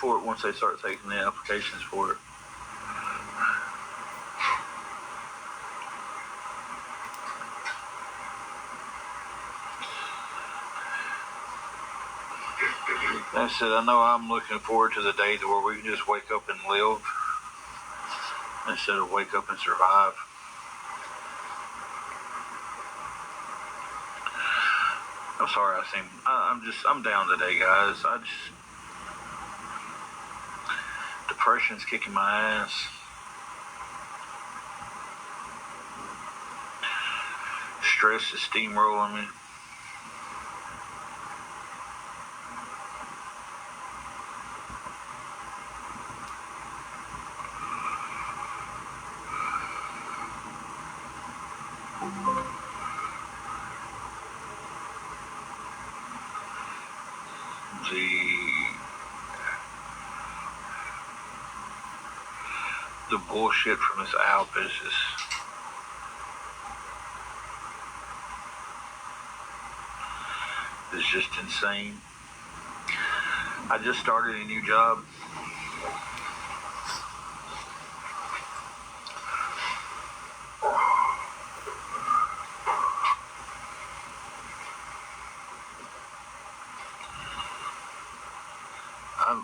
for it once they start taking the applications for it. Like I said, I know I'm looking forward to the day where we can just wake up and live instead of wake up and survive. I'm sorry, I'm down today, guys. Depression's kicking my ass. Stress is steamrolling me. The bullshit from this app is just insane. I just started a new job.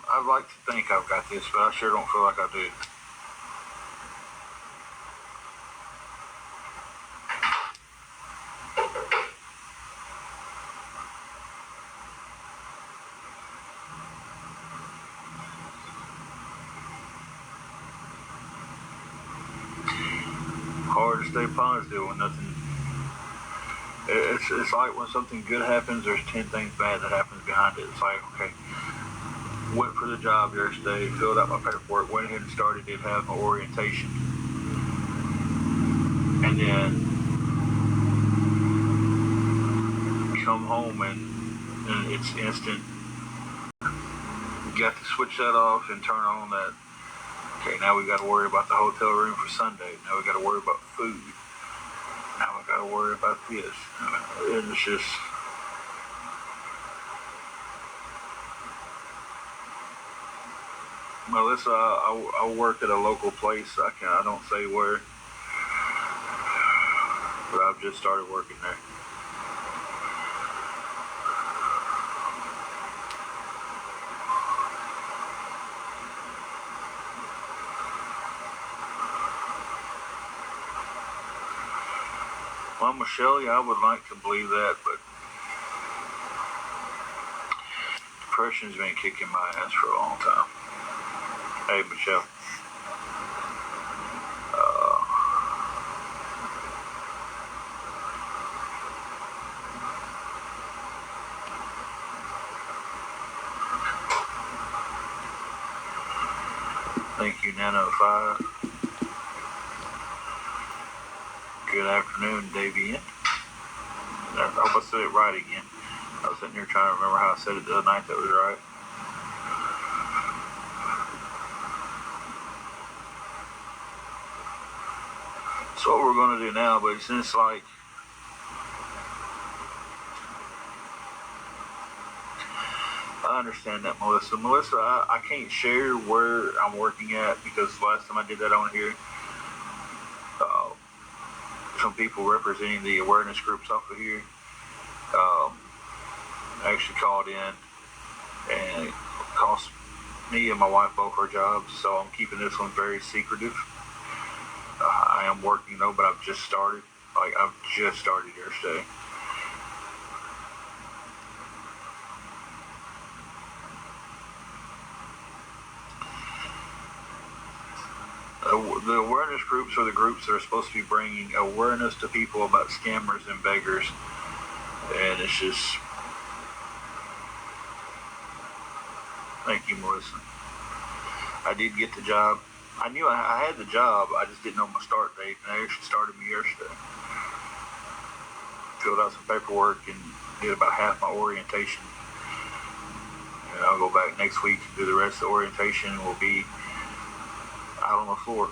I'd like to think I've got this, but I sure don't feel like I do. Hard to stay positive when nothing. It's like when something good happens, there's 10 things bad that happens behind it. It's like, okay, went for the job yesterday, filled out my paperwork, went ahead and started, did have my orientation, and then come home and it's instant. Got to switch that off and turn on that. Okay, now we got to worry about the hotel room for Sunday. Now we got to worry about food. Now we got to worry about this. And it's just. Melissa, I work at a local place. I don't say where, but I've just started working there. Well, Michelle, I would like to believe that, but depression's been kicking my ass for a long time. Hey, Michelle. Thank you, Nano5. Good afternoon, Davian. I hope I said it right again. I was sitting here trying to remember how I said it the other night that was right. So what we're going to do now, but since like I understand that, Melissa. Melissa, I can't share where I'm working at because last time I did that on here, some people representing the awareness groups off of here actually called in and it cost me and my wife both our jobs, so I'm keeping this one very secretive. I am working though, but I've just started. I've just started yesterday. The awareness groups are the groups that are supposed to be bringing awareness to people about scammers and beggars. And it's just... Thank you, Melissa. I did get the job. I knew I had the job, I just didn't know my start date, and they actually started me yesterday. Filled out some paperwork and did about half my orientation. And I'll go back next week and do the rest of the orientation, and we'll be out on the floor.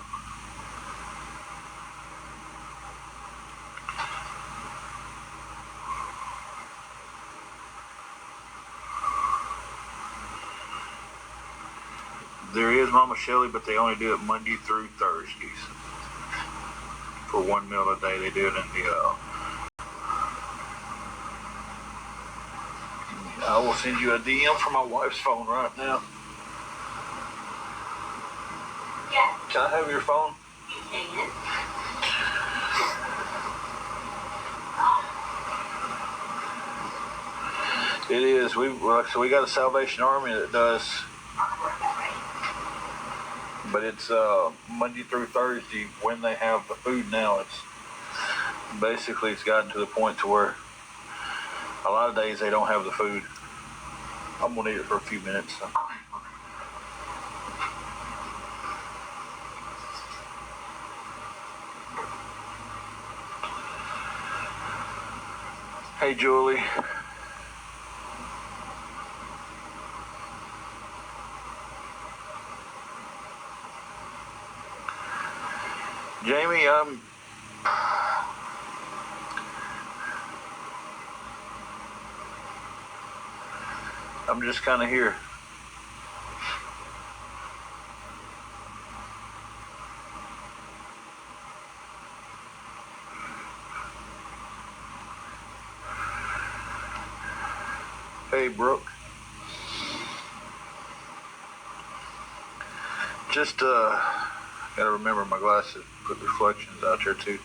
There is Mama Shelley, but they only do it Monday through Thursdays for one meal a day. They do it in the. I will send you a DM from my wife's phone right now. Yeah. Can I have your phone? You can. It is. So we got a Salvation Army that does, but it's Monday through Thursday when they have the food now. It's gotten to the point to where a lot of days they don't have the food. I'm gonna eat it for a few minutes. So. Hey, Julie. Jamie, I'm just kind of here. Hey, Brooke. Just gotta remember my glasses. Put reflections out there too.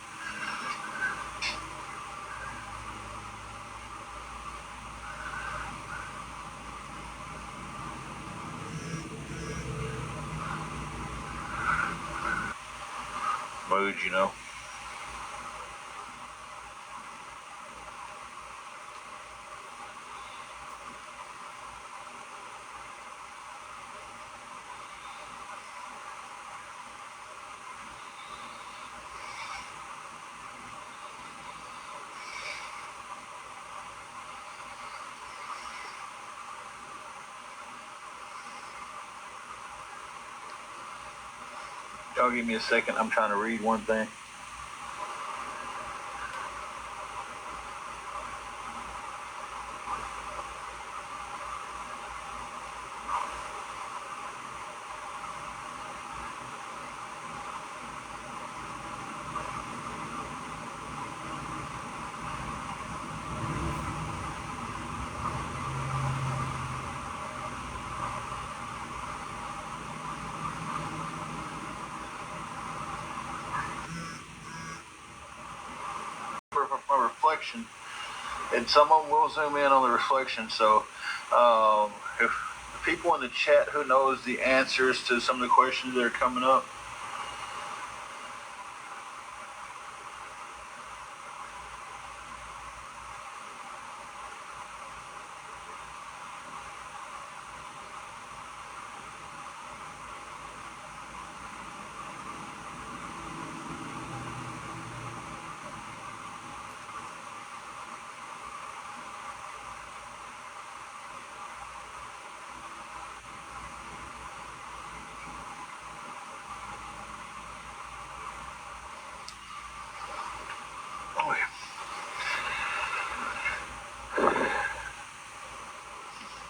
Mood, you know. Y'all give me a second. I'm trying to read one thing. My reflection, and some of them will zoom in on the reflection. So, if people in the chat who knows the answers to some of the questions that are coming up. Oh, yeah.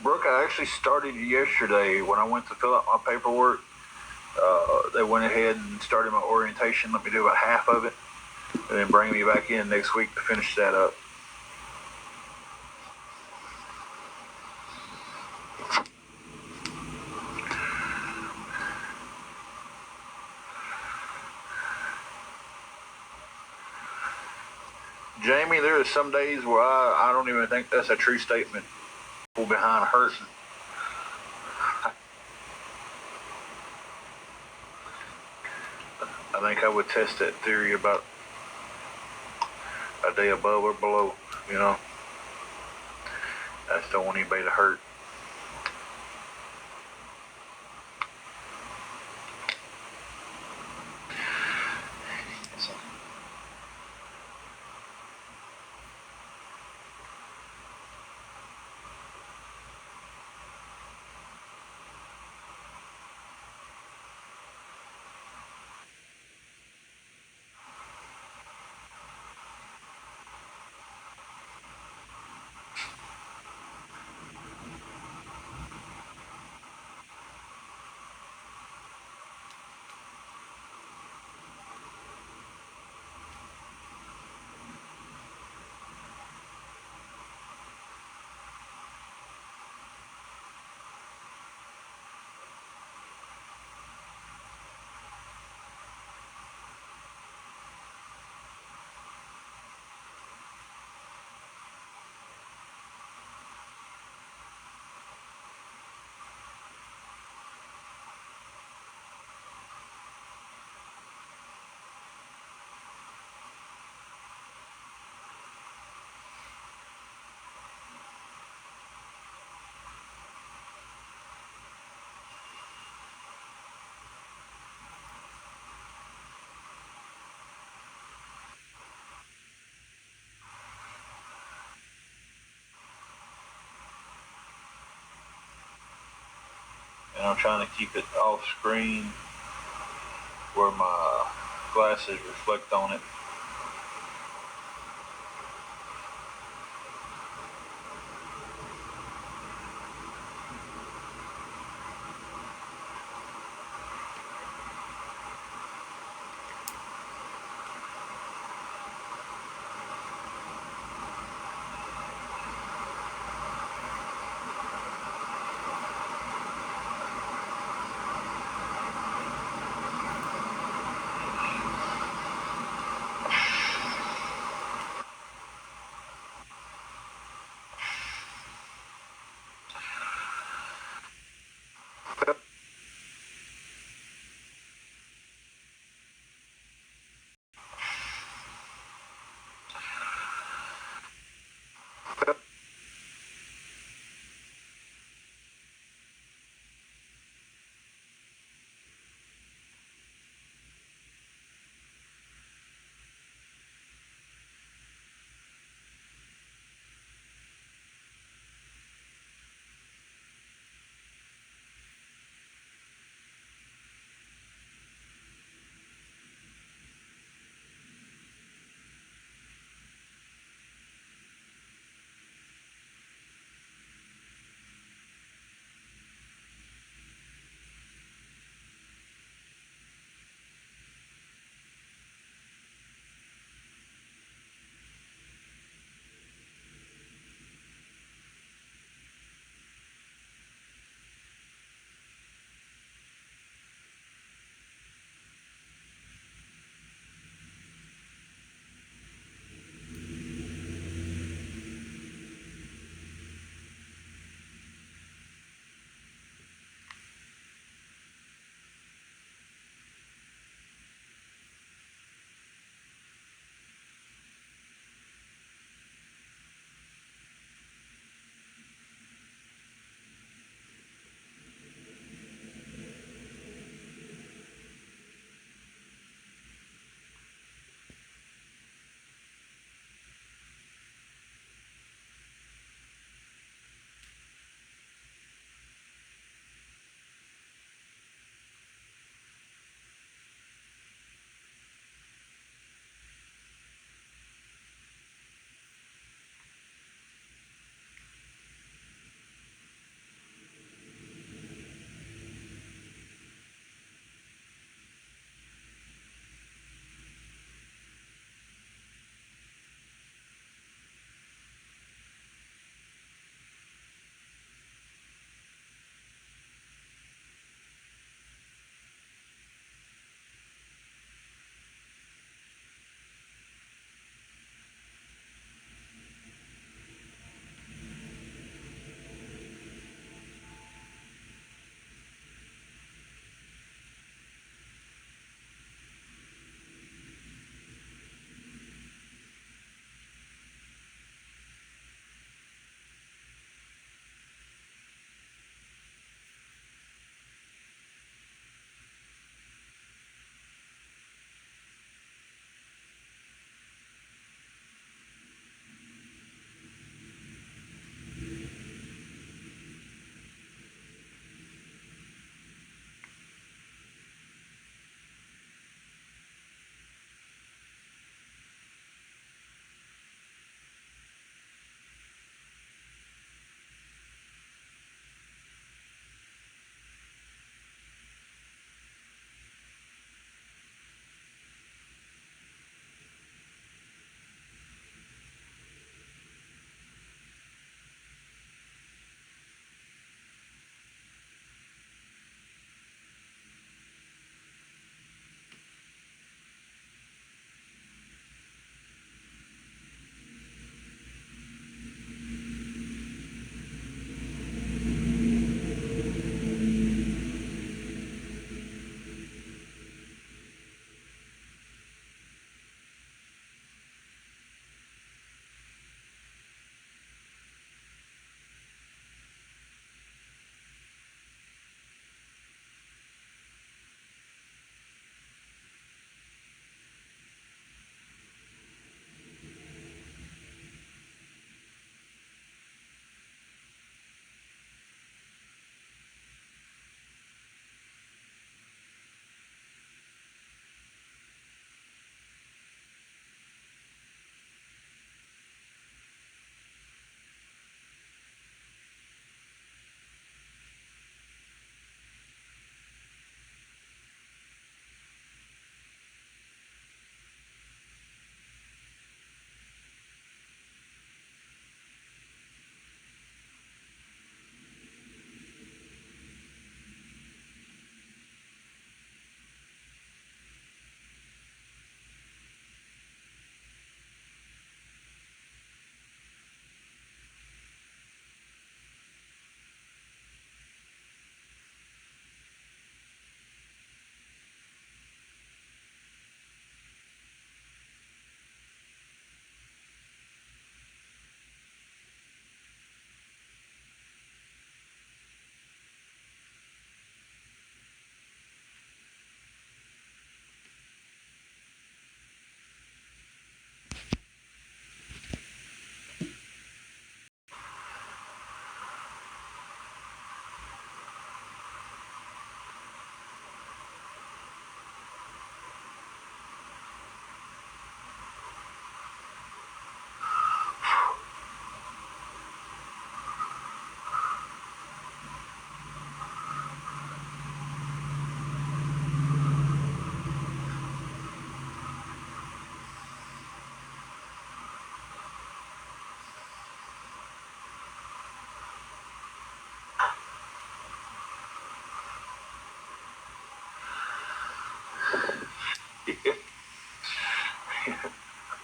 Brooke, I actually started yesterday when I went to fill out my paperwork. They went ahead and started my orientation. Let me do about half of it, and then bring me back in next week to finish that up. Jamie, there are some days where I don't even think that's a true statement. People behind hurting. I think I would test that theory about a day above or below, you know. I just don't want anybody to hurt. and I'm trying to keep it off screen where my glasses reflect on it.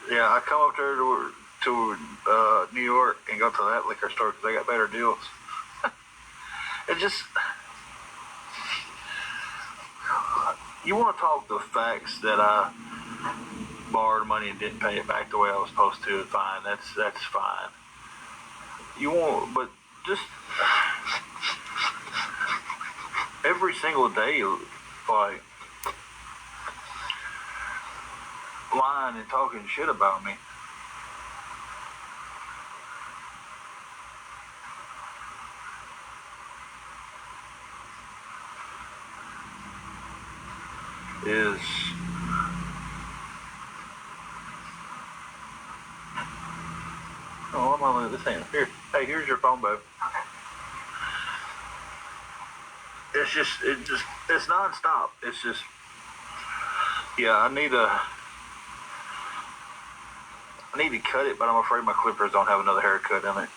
Yeah, I come up there to New York and go to that liquor store because they got better deals. It just, you want to talk the facts that I borrowed money and didn't pay it back the way I was supposed to, fine. That's fine. You won't, but just every single day, like lying and talking shit about me. Is oh, I'm gonna this ain't here. Hey, here's your phone, babe. It's nonstop. It's just, yeah. I need to cut it, but I'm afraid my clippers don't have another haircut in it.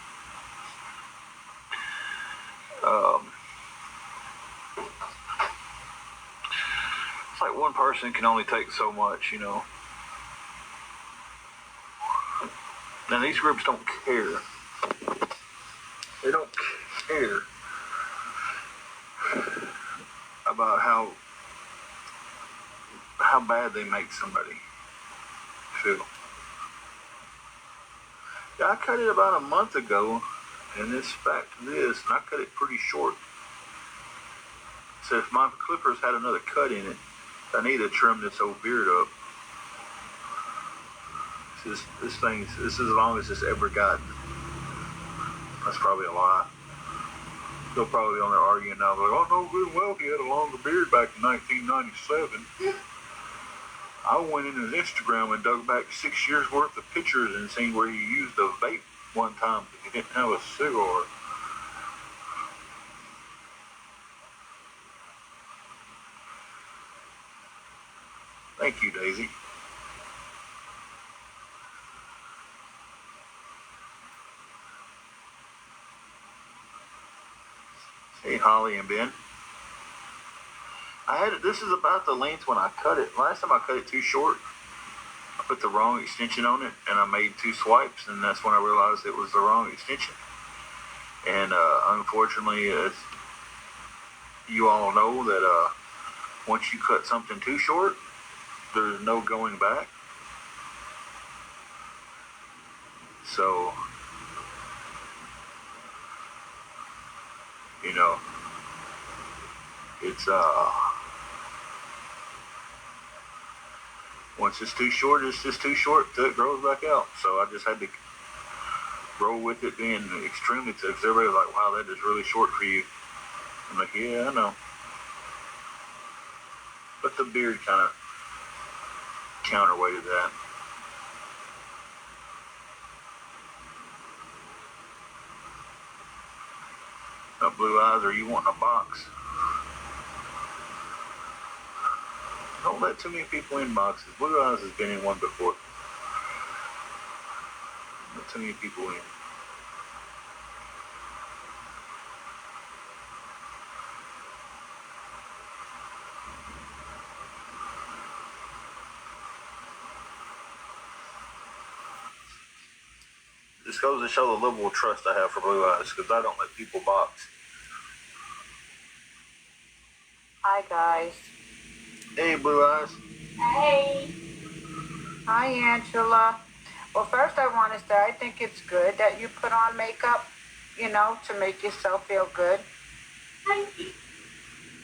It's like one person can only take so much, you know. And these groups don't care. They don't care about how bad they make somebody feel. Yeah, I cut it about a month ago, and it's back to this, and I cut it pretty short. So if my clippers had another cut in it, I need to trim this old beard up. This is as long as it's ever gotten. That's probably a lie. They'll probably be on there arguing now. They're like, oh, no, good and well, he had a longer beard back in 1997. I went into his Instagram and dug back 6 years worth of pictures and seen where he used a vape one time because he didn't have a cigar. Thank you, Daisy. Hey, Holly and Ben. This is about the length when I cut it. Last time I cut it too short, I put the wrong extension on it, and I made 2 swipes, and that's when I realized it was the wrong extension. And unfortunately, you all know that once you cut something too short, there's no going back. So, you know, it's once it's too short, it's just too short till it grows back out. So I just had to roll with it being extremely tough. Because everybody's like, wow, that is really short for you. I'm like, yeah, I know. But the beard kind of counterweighted that. Blue eyes, or you want a box? Don't let too many people in boxes. Blue eyes has been in one before. Not too many people in. This goes to show the level of trust I have for Blue Eyes because I don't let people box. Hi, guys. Hey, Blue Eyes. Hey. Hi, Angela. Well, first I want to say I think it's good that you put on makeup, to make yourself feel good. Thank you.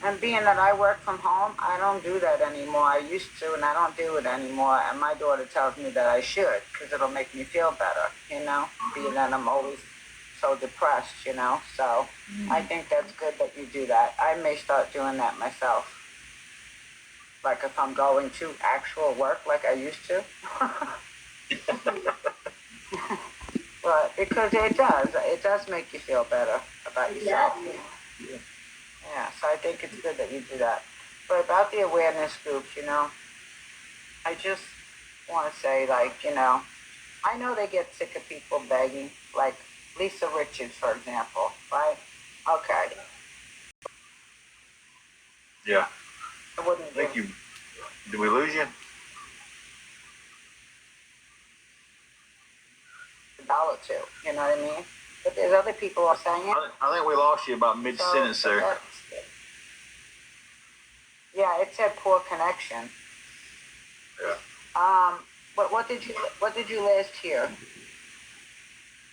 And being that I work from home, I don't do that anymore. I used to, and I don't do it anymore. And my daughter tells me that I should because it'll make me feel better, being that I'm always so depressed, So I think that's good that you do that. I may start doing that myself. Like if I'm going to actual work like I used to. But because it does make you feel better about yourself. Yeah, so I think it's good that you do that. But about the awareness groups, I just want to say, I know they get sick of people begging, like Lisa Richards, for example, right? Okay. Yeah. I wouldn't Thank you. Did we lose you? $1 to. You know what I mean? But there's other people who are saying it. I think we lost you about mid-sentence there. Yeah, it said poor connection. Yeah. What did you last hear?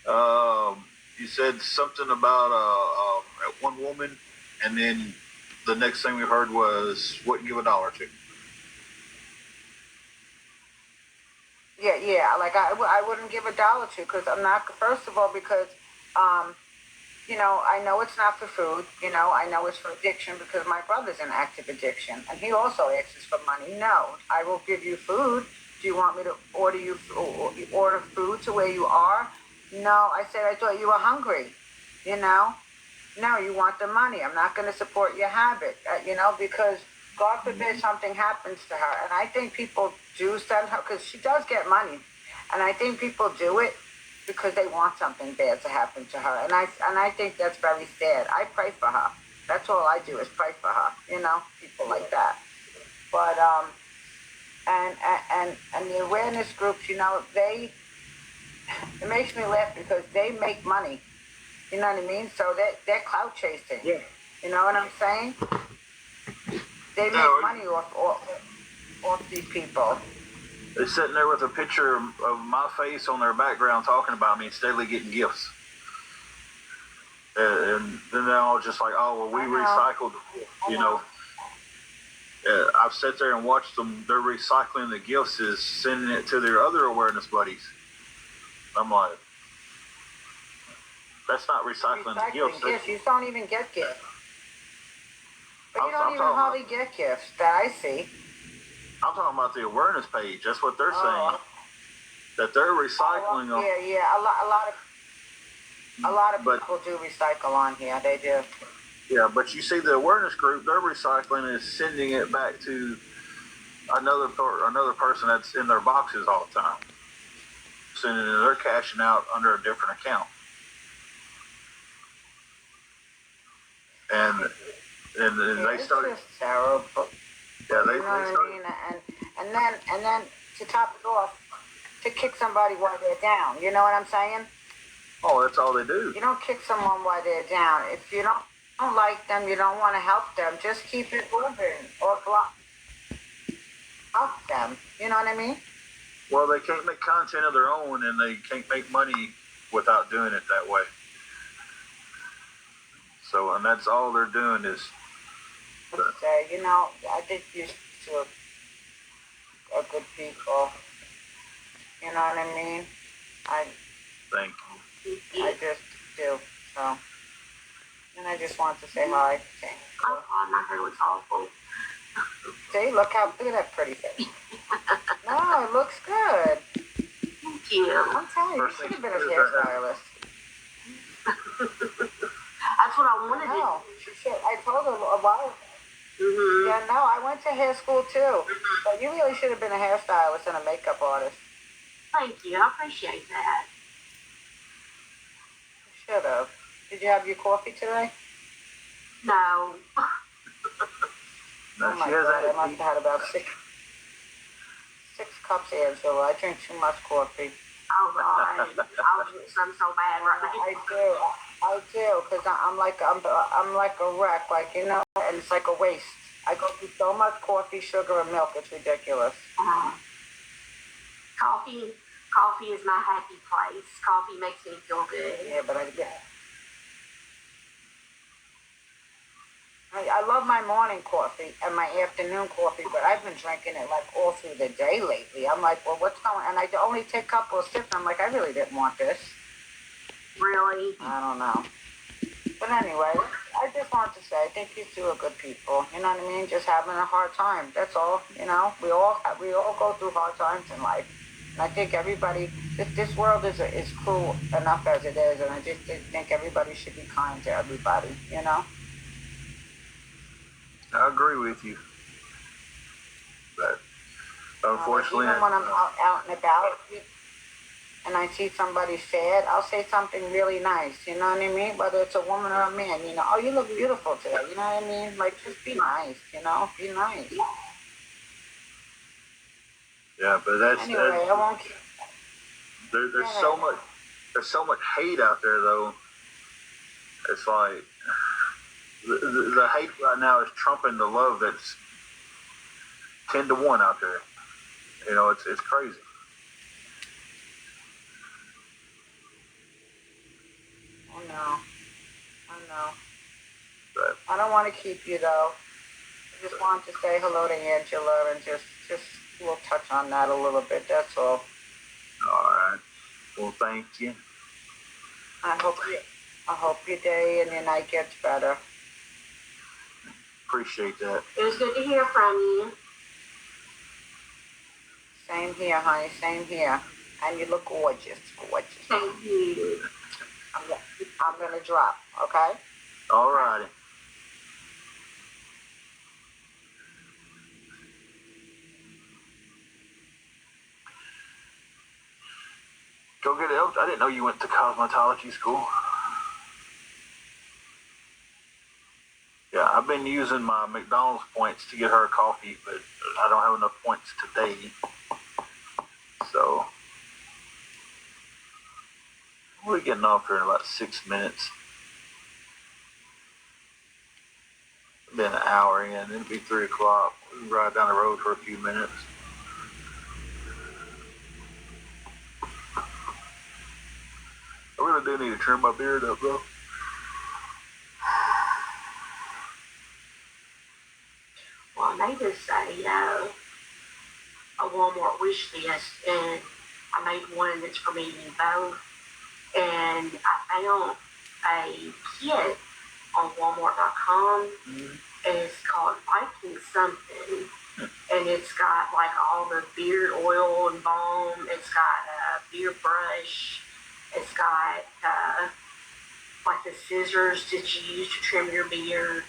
You said something about one woman, and then the next thing we heard was wouldn't give $1 to. Yeah. Like I wouldn't give $1 to, because I'm not. First of all, because I know it's not for food. I know it's for addiction, because my brother's in active addiction, and he also asks for money. No, I will give you food. Do you want me to order food to where you are? No, I said, I thought you were hungry. No, you want the money. I'm not going to support your habit, because God forbid something happens to her. And I think people do send her, because she does get money. And I think people do it because they want something bad to happen to her. And I think that's very sad. I pray for her. That's all I do is pray for her, people like that. But, and the awareness groups, it makes me laugh because they make money. You know what I mean? So they're clout chasing. Yeah. You know what I'm saying? They make money off these people. They're sitting there with a picture of my face on their background talking about me and steadily getting gifts. And then they're all just like, oh, well, we recycled, I've sat there and watched them. They're recycling the gifts, is sending it to their other awareness buddies. I'm like, that's not recycling the gifts. You don't even get gifts. But you don't even hardly get gifts that I see. I'm talking about the awareness page. That's what they're saying. That they're recycling. Yeah. A lot of people do recycle on here. They do. Yeah, but you see the awareness group, they're recycling is sending it back to another person that's in their boxes all the time. Sending it, they're cashing out under a different account. And they started. It's just terrible. Yeah, they started. And then to top it off, to kick somebody while they're down. You know what I'm saying? Oh, that's all they do. You don't kick someone while they're down. If you don't like them, you don't want to help them, just keep it moving or block them. You know what I mean? Well, they can't make content of their own, and they can't make money without doing it that way. So, and that's all they're doing is. I think you're still a good people. You know what I mean? Thank you. I just do. So, and I just want to say hi. Oh, my hair looks awful. See, look at that pretty face. No, it looks good. Thank you. I'm telling you, you should have been a hairstylist. That's what I wanted to do. She should. I told her a while ago. Mm-hmm. Yeah, no, I went to hair school too. But you really should have been a hairstylist and a makeup artist. Thank you. I appreciate that. You should have. Did you have your coffee today? No. No, oh my God, I must have had about six cups, Angela. I drink too much coffee. Oh, God. I'll drink some so bad right now. I do, because I'm like a wreck, and it's like a waste. I go through so much coffee, sugar, and milk. It's ridiculous. Coffee is my happy place. Coffee makes me feel good. Yeah, but I love my morning coffee and my afternoon coffee, but I've been drinking it like all through the day lately. I'm like, well, what's going on? And I only take a couple of sips. I'm like, I really didn't want this. Really? I don't know. But anyway, I just want to say, I think you two are good people. You know what I mean? Just having a hard time. That's all. We all go through hard times in life. And I think everybody, this world is cruel enough as it is, and I just think everybody should be kind to everybody. I agree with you. But unfortunately, even when I'm out and about and I see somebody sad, I'll say something really nice. You know what I mean? Whether it's a woman or a man, oh, you look beautiful today. You know what I mean? Like, just be nice. Be nice. Yeah, but that's anyway. I won't. There's so much. there's so much hate out there, though. It's like the hate right now is trumping the love that's 10-1 out there. You know, it's crazy. I know. But I don't want to keep you though. I just wanted to say hello to Angela and just we'll touch on that a little bit. That's all. all right. Well, thank you. I hope your day and your night gets better. Appreciate that. It was good to hear from you. Same here, honey. Same here. And you look gorgeous. Thank you. I'm gonna drop. Okay. All righty. Go get help. I didn't know you went to cosmetology school. Yeah, I've been using my McDonald's points to get her a coffee, but I don't have enough points today. So we're getting off here in about 6 minutes. It'll be an hour in. It'll be 3 o'clock. We can ride down the road for a few minutes. I really do need to trim my beard up, though. Well, I made this a Walmart wish list, and I made one that's for me and both. And I found a kit on Walmart.com. Mm-hmm. And it's called Viking something. And it's got like all the beard oil and balm. It's got a beard brush. It's got like the scissors that you use to trim your beard.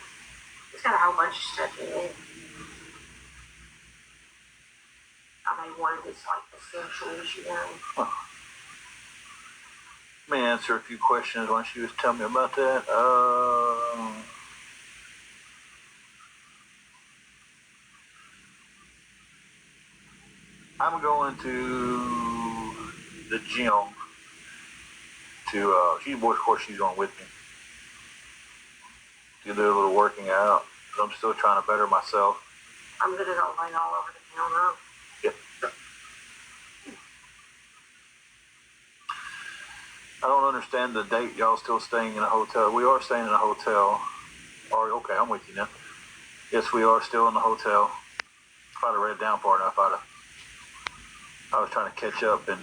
It's got a whole bunch of stuff in it. I made one of these like essentials, you know. Huh. Let me answer a few questions while she was telling me about that. I'm going to the gym to, of course, she's going with me to do a little working out. I'm still trying to better myself. I'm going to go lay all over the town road. Yep. I don't understand the date y'all still staying in a hotel. We are staying in a hotel. Okay, I'm with you now. Yes, we are still in the hotel. If I'd have read down far enough, I was trying to catch up. And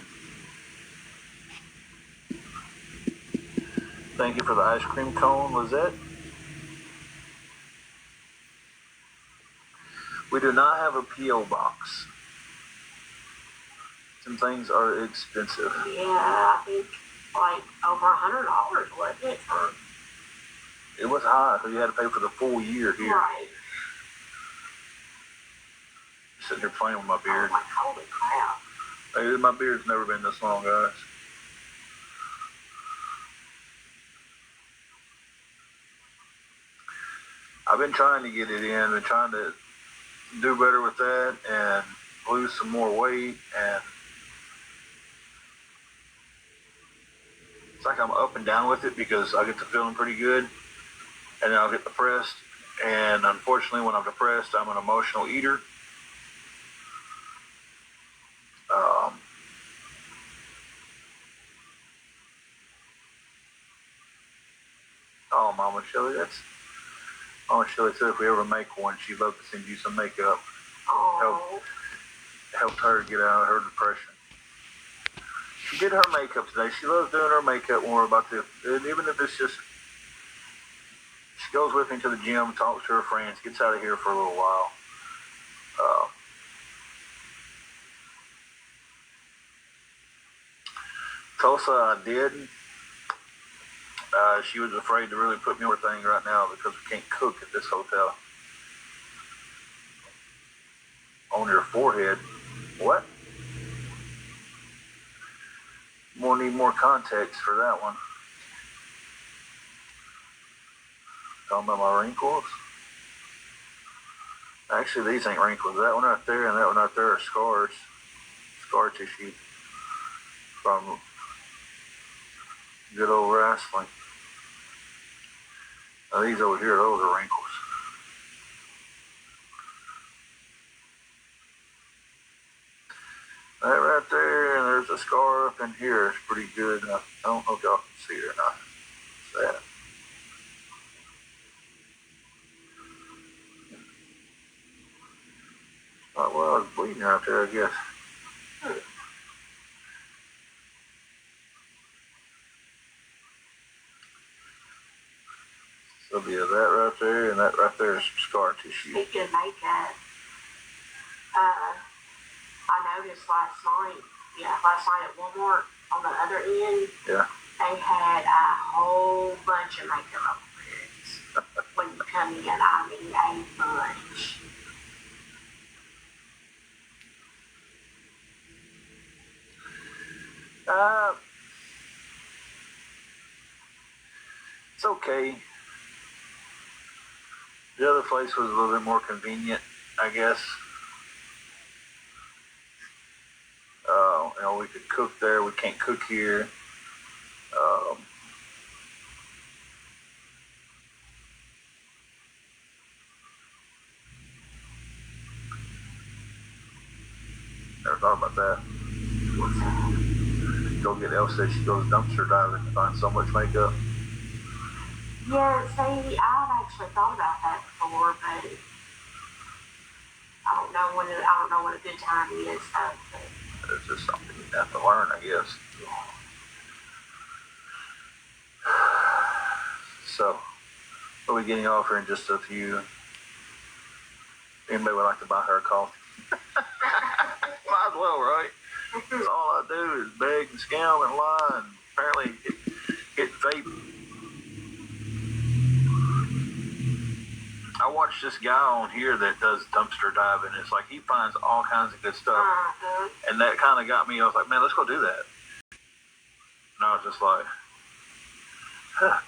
thank you for the ice cream cone, Lizette. We do not have a P.O. box. Some things are expensive. Yeah, I think like over $100, wasn't it? It was high, so you had to pay for the full year here. Right. Sitting here playing with my beard. Like, holy crap. Hey, my beard's never been this long, guys. I've been trying to get it in, been trying to do better with that and lose some more weight, and it's like I'm up and down with it because I get to feeling pretty good and then I'll get depressed, and unfortunately when I'm depressed I'm an emotional eater. Oh, Mama Shelly, Mama Shelly said if we ever make one, she'd love to send you some makeup. Oh. Help her get out of her depression. She did her makeup today. She loves doing her makeup when we're about to, and even if it's just, she goes with me to the gym, talks to her friends, gets out of here for a little while. Tulsa, I did. She was afraid to really put me on her thing right now because we can't cook at this hotel. On your forehead. What? Need more context for that one. Talking about my wrinkles. Actually, these ain't wrinkles. That one right there and that one right there are scars. Scar tissue from Good old wrestling. Now these over here, those are wrinkles. That right there, and there's a scar up in here. It's pretty good. I don't know if y'all can see it or not. What's that? Oh, well, I was bleeding right there, I guess. So be that right there, and that right there is some scar tissue. Speaking of makeup, I noticed last night at Walmart on the other end, Yeah. they had a whole bunch of makeup products. When you come in, I mean a bunch. It's okay. The other place was a little bit more convenient, I guess. We could cook there. We can't cook here. Never thought about that. Go get Elsa. She goes dumpster diving to find so much makeup. Yeah, see, I've actually thought about that before, but I don't know when a good time is. It's just something you have to learn, I guess. So, we'll be getting off here in just a few. Anybody would like to buy her a coffee? Might as well, right? That's all I do is beg and scam and lie and apparently get vape. I watched this guy on here that does dumpster diving. It's like he finds all kinds of good stuff. And that kind of got me. I was like, man, let's go do that. And I was just like, huh.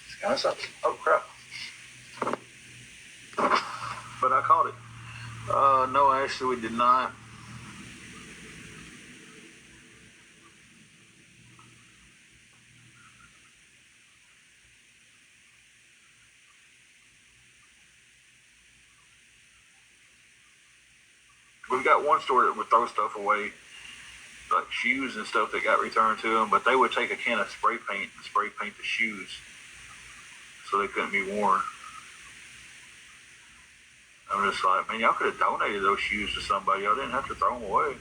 It's kind of something. Oh, crap. But I caught it. No, actually, we did not. We've got one store that would throw stuff away, like shoes and stuff that got returned to them, but they would take a can of spray paint and spray paint the shoes so they couldn't be worn. I'm just like, man, y'all could have donated those shoes to somebody. Y'all didn't have to throw them away.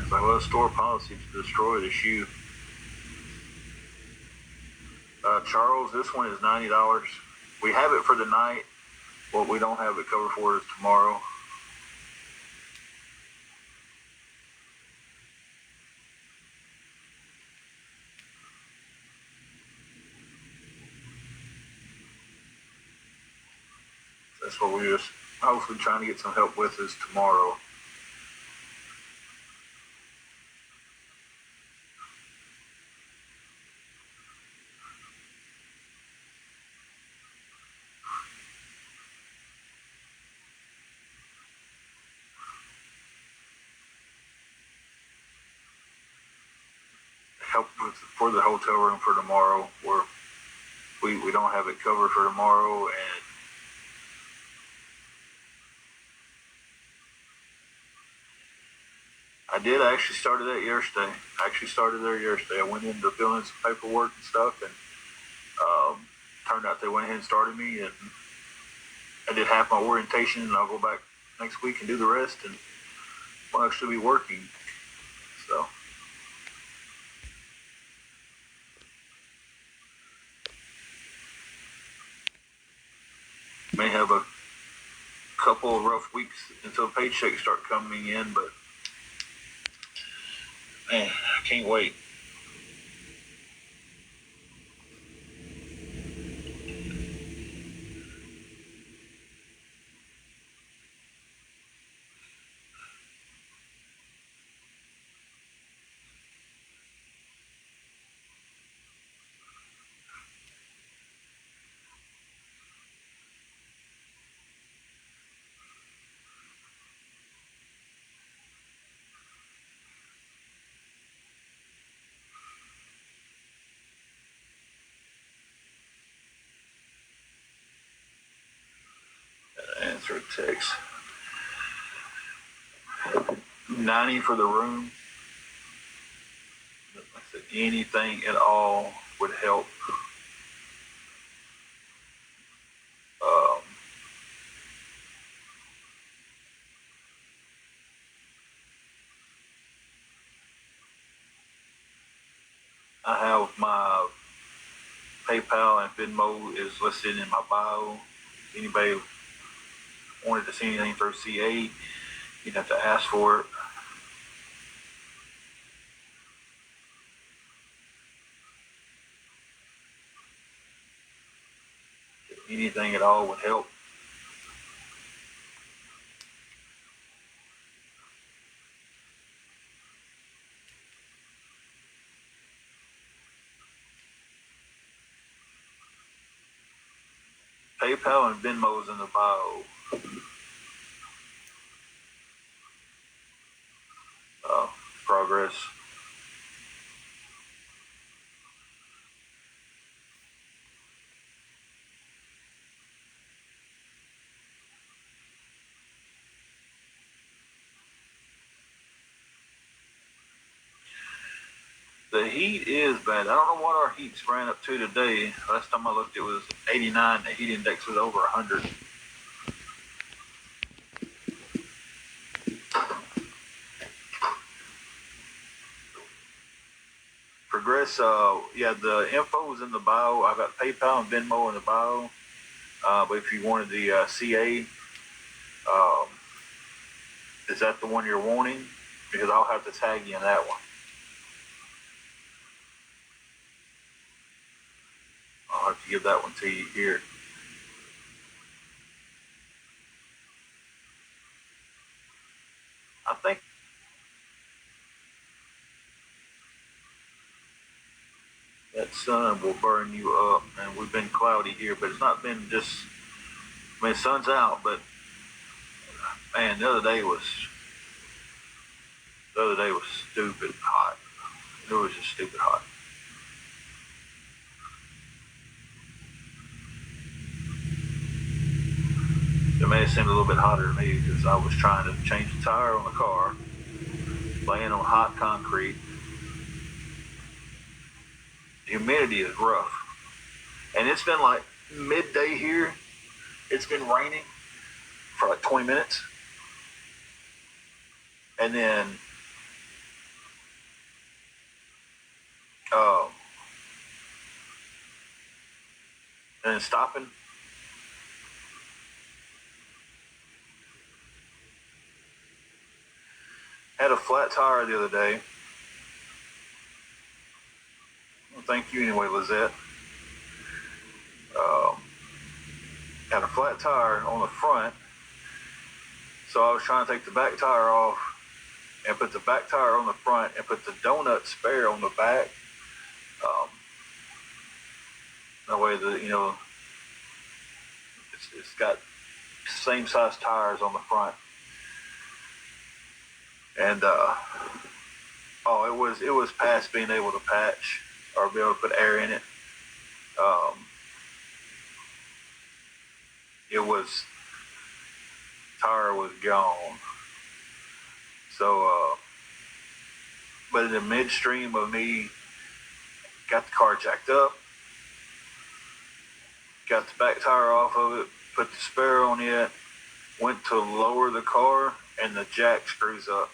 It's like, well, it's store policy to destroy the shoe. Charles, this one is $90. We have it for the night. What we don't have it covered for is tomorrow. That's what we're just hopefully trying to get some help with is tomorrow. Help with, for the hotel room for tomorrow. We don't have it covered for tomorrow, and I did actually started that yesterday. I actually started there yesterday. I went in to fill in some paperwork and stuff, and turned out they went ahead and started me, and I did half my orientation, and I'll go back next week and do the rest, and I'll actually be working. So. May have a couple of rough weeks until paychecks start coming in, but man, I can't wait. answer a text. 90 for the room. Like I said, anything at all would help. Um, I have my PayPal and Venmo is listed in my bio. Anybody wanted to see anything through CA, you'd have to ask for it. Anything at all would help. PayPal and Venmo's in the bio. Progress. The heat is bad. I don't know what our heat's ran up to today. Last time I looked, it was 89. The heat index was over 100. Progress, yeah, the info is in the bio. I got PayPal and Venmo in the bio. But if you wanted the CA, is that the one you're wanting? Because I'll have to tag you in that one. I'll have to give that one to you here. I think that sun will burn you up, and we've been cloudy here, but it's not been just. I mean, the sun's out, but man, the other day was stupid hot. It was just stupid hot. It may have seemed a little bit hotter to me because I was trying to change the tire on the car, laying on hot concrete. The humidity is rough. And it's been like midday here. It's been raining for like 20 minutes. And then stopping. Had a flat tire the other day. Well, thank you anyway, Lizette. Had a flat tire on the front. So I was trying to take the back tire off and put the back tire on the front and put the donut spare on the back. That way, it's got same size tires on the front. And it was past being able to patch or be able to put air in it. Tire was gone. So, but in the midstream of me, got the car jacked up, got the back tire off of it, put the spare on it, went to lower the car, and the jack screws up.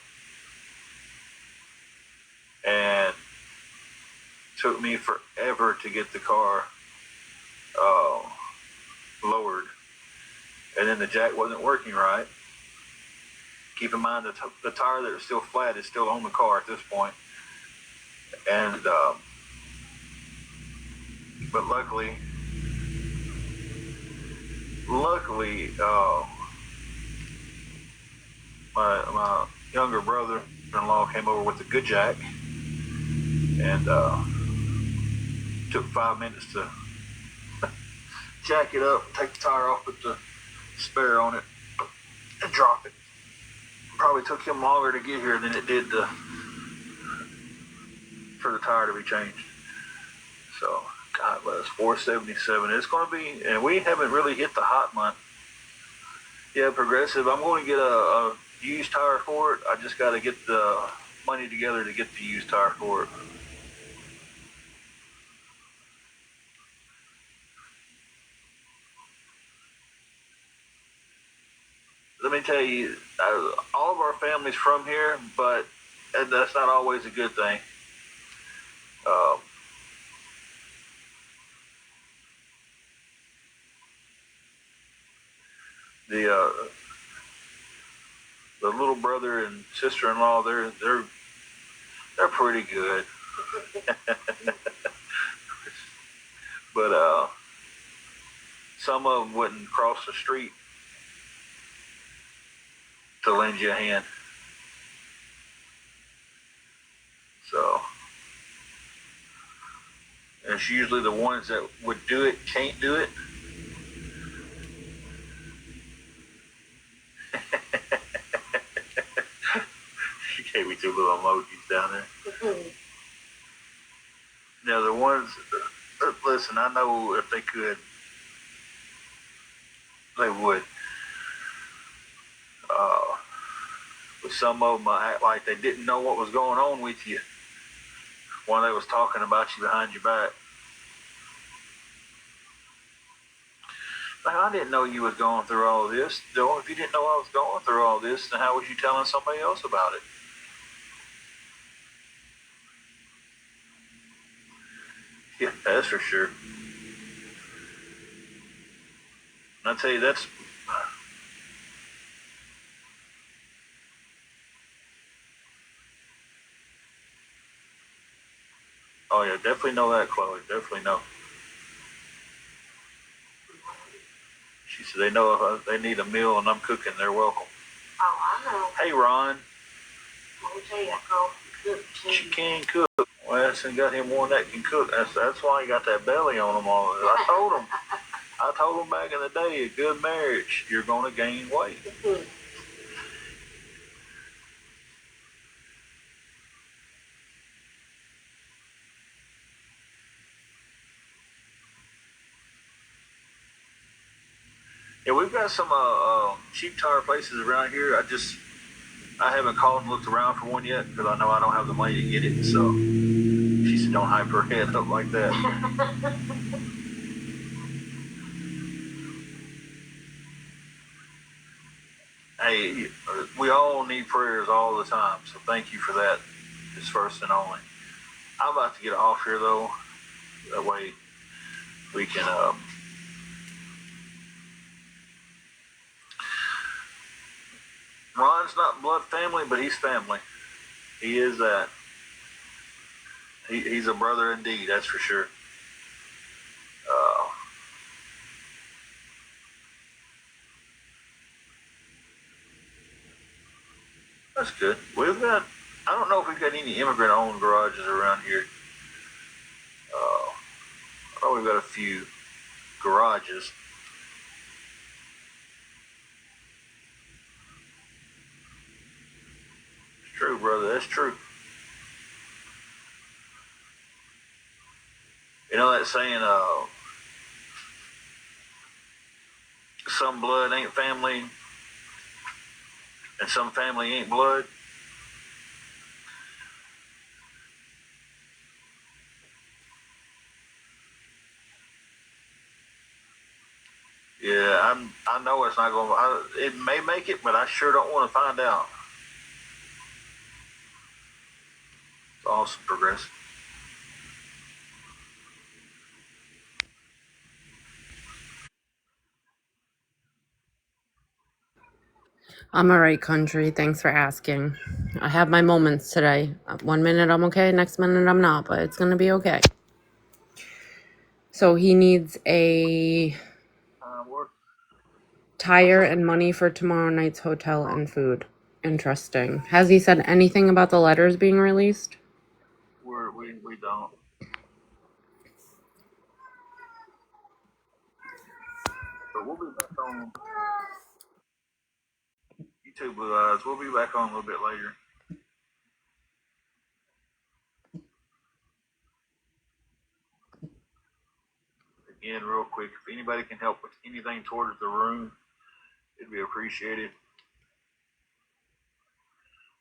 And took me forever to get the car lowered. And then the jack wasn't working right. Keep in mind the tire that is still flat is still on the car at this point. And but luckily, my younger brother-in-law came over with a good jack, and took 5 minutes to jack it up, take the tire off, put the spare on it, and drop it. Probably took him longer to get here than it did for the tire to be changed. So, God bless, 477. It's going to be, and we haven't really hit the hot month Yeah, Progressive. I'm going to get a used tire for it. I just got to get the money together to get the used tire for it. Let me tell you, all of our family's from here, but that's not always a good thing. Uh, the the little brother and sister-in-law, they're pretty good. But some of them wouldn't cross the street to lend you a hand. So it's usually the ones that would do it can't do it. She gave me two little emojis down there. Now the ones, listen, I know if they could, they would. But some of them act like they didn't know what was going on with you when they was talking about you behind your back. Like, I didn't know you was going through all this. If you didn't know I was going through all this, then how was you telling somebody else about it? Yeah, that's for sure. And I tell you, that's. Oh yeah, definitely know that, Chloe. Definitely know. She said they know if they need a meal and I'm cooking, they're welcome. Oh, I know. Hey, Ron. Let me tell you, that girl can cook too. She can cook. Well, I got him one that can cook. That's why he got that belly on him. I told him back in the day, a good marriage, you're going to gain weight. Yeah, we've got some cheap tire places around here. I haven't called and looked around for one yet because I know I don't have the money to get it. So she said, don't hype her head up like that. Hey, we all need prayers all the time. So thank you for that. It's first and only. I'm about to get off here though. That way we can. Ron's not blood family, but he's family. He is that. He's a brother indeed. That's for sure. Uh, that's good. We've got. I don't know if we've got any immigrant-owned garages around here. I know we've got a few garages. It's true, brother. That's true. You know that saying, some blood ain't family and some family ain't blood? Yeah, I know it's not going to, it may make it, but I sure don't want to find out. It's awesome, Progressive. I'm all right, country. Thanks for asking. I have my moments today. 1 minute I'm okay, next minute I'm not, but it's going to be okay. So he needs a tire and money for tomorrow night's hotel and food. Interesting. Has he said anything about the letters being released? We don't. But we'll be back on YouTube, Blue Eyes. We'll be back on a little bit later. Again, real quick, if anybody can help with anything towards the room, It'd be appreciated.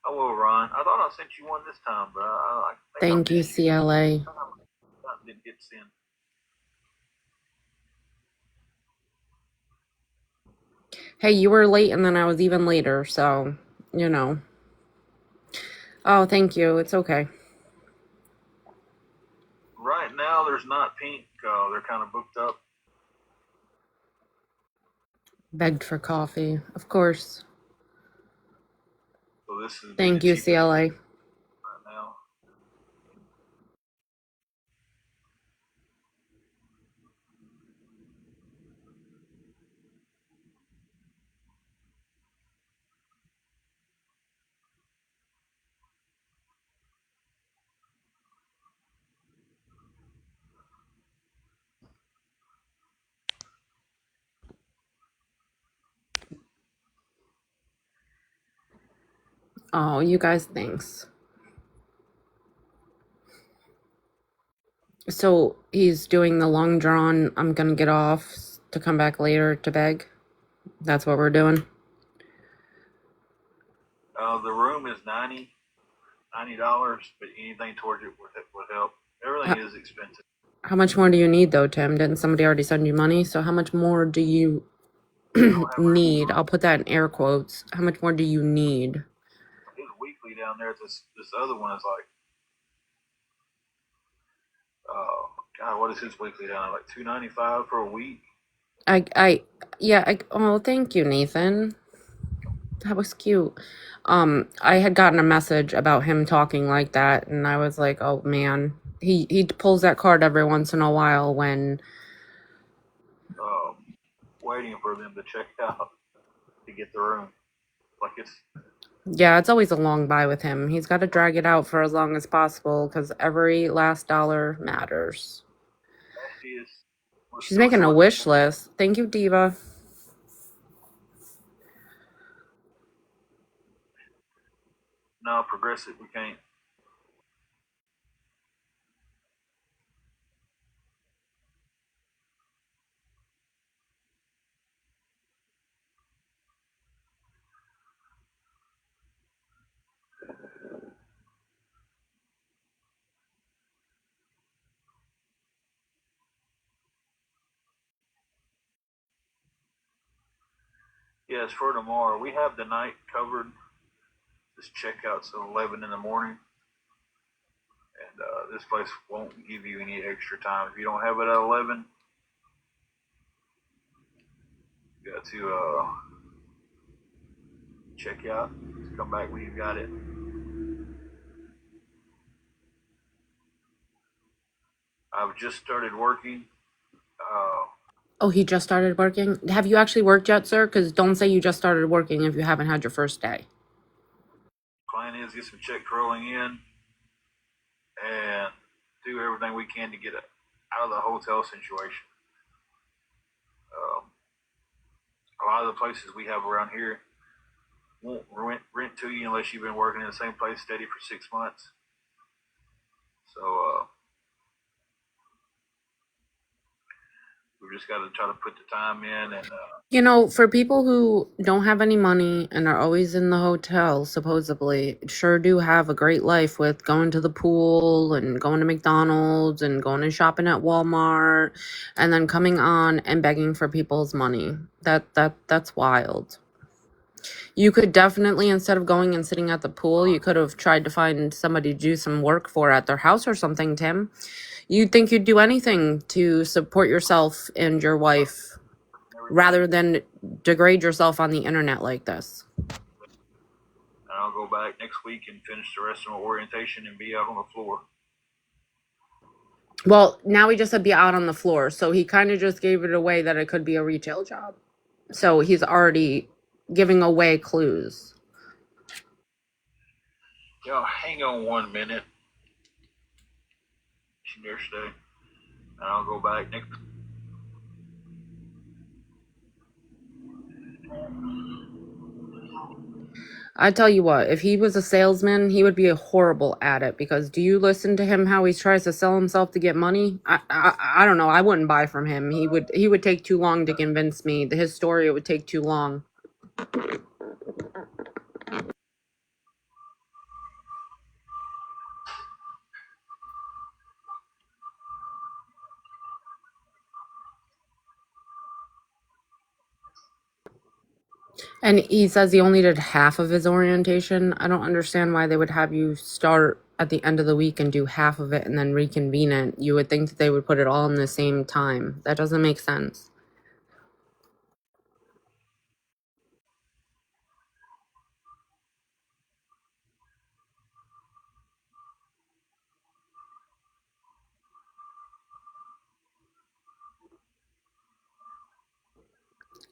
I will, Ron. I thought I sent you one this time, but I think I Thank you, missed you. CLA. Didn't get sent. Hey, you were late and then I was even later, so, you know. Oh, thank you. It's okay. Right now, there's not pink. They're kind of booked up. Begged for coffee. Of course. So this is Thank the you, cheapest CLA. right now. Oh, you guys, thanks. So he's doing the long drawn, I'm gonna get off to come back later to beg. That's what we're doing. The room is $90, but anything towards it would help. Everything is expensive. How much more do you need though, Tim? Didn't somebody already send you money? So how much more do you need? I'll put that in air quotes. How much more do you need? His weekly down there. This other one is like, God, what is his weekly down there? Like $295 for a week. Oh, thank you, Nathan. That was cute. I had gotten a message about him talking like that, and I was like, oh man. He pulls that card every once in a while when waiting for them to check out to get the room. Like it's always a long buy with him. He's got to drag it out for as long as possible because every last dollar matters. She's making a wish list. Thank you, Diva. No, Progressive, we can't. Yes, for tomorrow. We have the night covered. This checkout's at 11 in the morning. And this place won't give you any extra time. If you don't have it at 11, you got to check out. Come back when you've got it. I've just started working. Oh, he just started working? Have you actually worked yet, sir? Because don't say you just started working if you haven't had your first day. Plan is get some checks rolling in and do everything we can to get it out of the hotel situation. A lot of the places we have around here won't rent to you unless you've been working in the same place steady for 6 months. So we've just got to try to put the time in. And for people who don't have any money and are always in the hotel, supposedly, sure do have a great life with going to the pool and going to McDonald's and going and shopping at Walmart and then coming on and begging for people's money. That's wild. You could definitely, instead of going and sitting at the pool, you could have tried to find somebody to do some work for at their house or something, Tim. You'd think you'd do anything to support yourself and your wife rather than degrade yourself on the internet like this. I'll go back next week and finish the rest of my orientation and be out on the floor. Well, now he just said be out on the floor. So he kind of just gave it away that it could be a retail job. So he's already giving away clues. Yo, hang on 1 minute. She there stay. And I'll go back next. I tell you what, if he was a salesman, he would be horrible at it because do you listen to him how he tries to sell himself to get money? I don't know. I wouldn't buy from him. He would take too long to convince me. His story, it would take too long. And he says he only did half of his orientation. I don't understand why they would have you start at the end of the week and do half of it and then reconvene it. You would think that they would put it all in the same time. That doesn't make sense.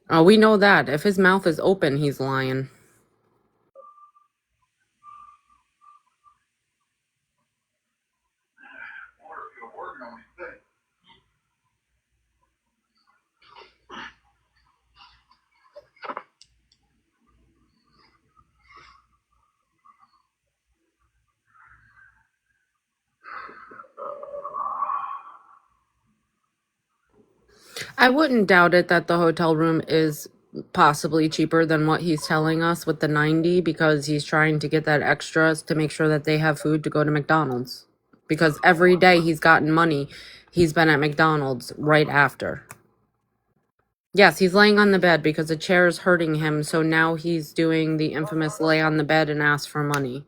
Oh, we know that. If his mouth is open, he's lying. I wouldn't doubt it that the hotel room is possibly cheaper than what he's telling us with the 90 because he's trying to get that extras to make sure that they have food to go to McDonald's. Because every day he's gotten money, he's been at McDonald's right after. Yes, he's laying on the bed because the chair is hurting him, so now he's doing the infamous lay on the bed and ask for money.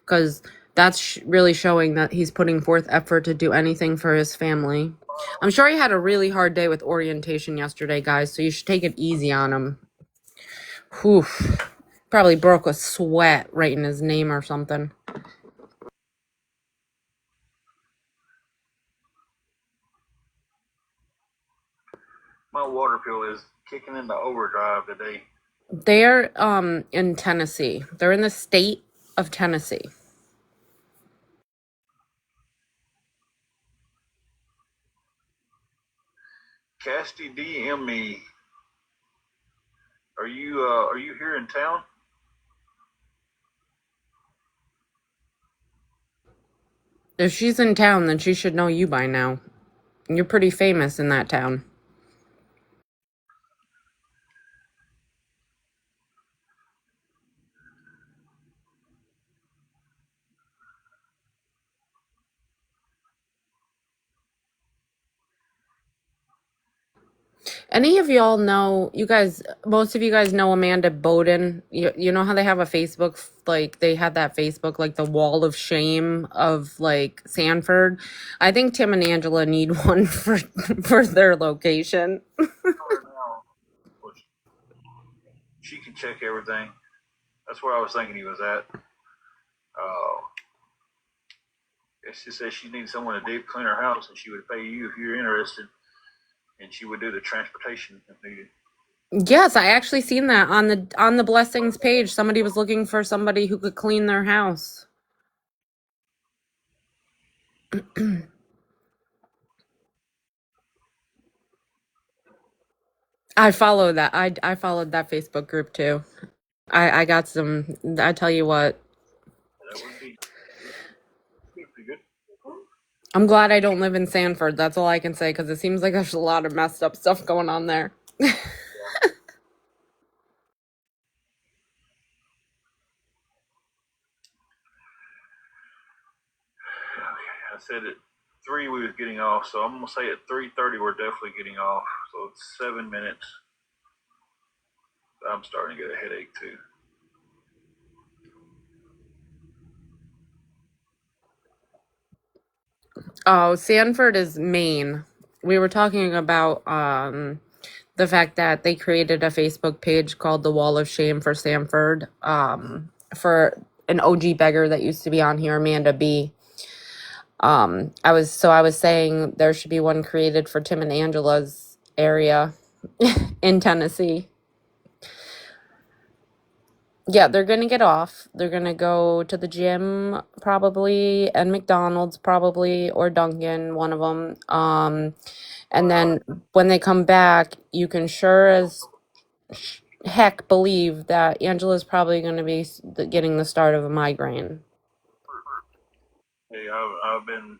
Because that's really showing that he's putting forth effort to do anything for his family. I'm sure he had a really hard day with orientation yesterday, guys, so you should take it easy on him. Whew. Probably broke a sweat writing his name or something. My water pill is kicking into overdrive today. They're in Tennessee. They're in the state of Tennessee. Casty DM me. Are you here in town? If she's in town, then she should know you by now. You're pretty famous in that town. Any of y'all know, you guys, most of you guys know Amanda Bowden. You know how they have a Facebook, like they had that Facebook, like the wall of shame of like Sanford. I think Tim and Angela need one for their location. She can check everything. That's where I was thinking he was at. She said she needs someone to deep clean her house, and she would pay you if you're interested, and she would do the transportation if needed. Yes, I actually seen that on the blessings page. Somebody was looking for somebody who could clean their house. I follow that. I followed that Facebook group too. I got some. I tell you what, That would be pretty good. I'm glad I don't live in Sanford. That's all I can say because it seems like there's a lot of messed up stuff going on there. I said at 3 we was getting off, so I'm gonna say at 3:30 we're definitely getting off. So it's 7 minutes. I'm starting to get a headache too. Oh, Sanford is Maine. We were talking about the fact that they created a Facebook page called the Wall of Shame for Sanford for an OG beggar that used to be on here, Amanda B. I was saying there should be one created for Tim and Angela's area in Tennessee. Yeah, they're gonna get off. They're gonna go to the gym probably, and McDonald's probably, or Dunkin', one of them. And then when they come back, you can sure as heck believe that Angela's probably gonna be getting the start of a migraine. Hey, I've been